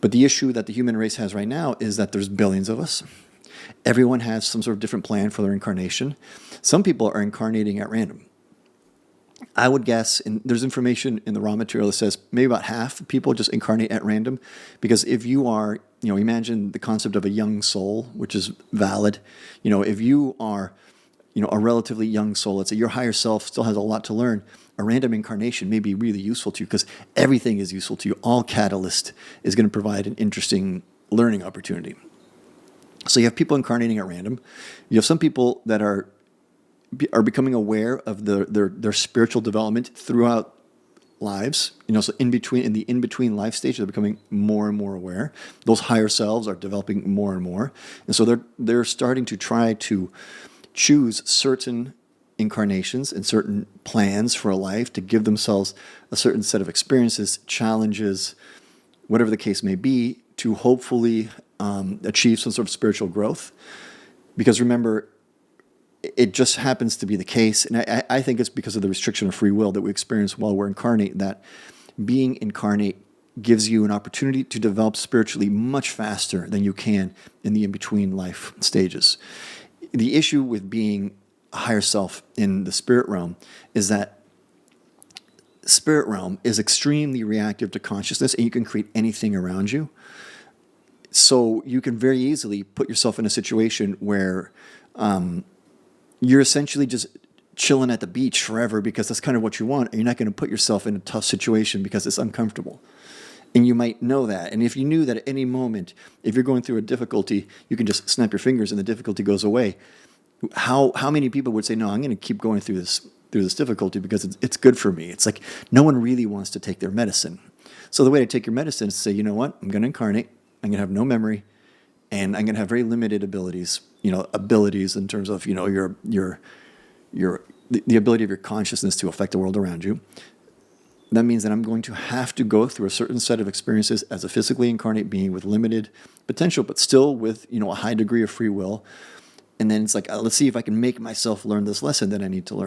But the issue that the human race has right now is that there's billions of us. Everyone has some sort of different plan for their incarnation. Some people are incarnating at random. I would guess, and there's information in the raw material that says maybe about half people just incarnate at random. Because if you are, imagine the concept of a young soul, which is valid. If you are, a relatively young soul, let's say your higher self still has a lot to learn, a random incarnation may be really useful to you because everything is useful to you. All catalyst is going to provide an interesting learning opportunity. So you have people incarnating at random. You have some people that are becoming aware of their spiritual development throughout lives. So in the in-between life stage, they're becoming more and more aware. Those higher selves are developing more and more. And so they're starting to try to choose certain incarnations and certain plans for a life to give themselves a certain set of experiences, challenges, whatever the case may be, to hopefully achieve some sort of spiritual growth. Because remember, it just happens to be the case, and I think it's because of the restriction of free will that we experience while we're incarnate, that being incarnate gives you an opportunity to develop spiritually much faster than you can in the in-between life stages. The issue with being a higher self in the spirit realm is that spirit realm is extremely reactive to consciousness, and you can create anything around you. So you can very easily put yourself in a situation where you're essentially just chilling at the beach forever because that's kind of what you want. And you're not going to put yourself in a tough situation because it's uncomfortable. And you might know that. And if you knew that at any moment, if you're going through a difficulty, you can just snap your fingers and the difficulty goes away. How many people would say, no, I'm going to keep going through this difficulty because it's good for me? It's like no one really wants to take their medicine. So the way to take your medicine is to say, you know what, I'm going to incarnate. I'm going to have no memory, and I'm going to have very limited abilities in terms of, the ability of your consciousnness to affect the world around you. That means that I'm going to have to go through a certain set of experiences as a physically incarnate being with limited potential, but still with, a high degree of free will. And then it's like, let's see if I can make myself learn this lesson that I need to learn.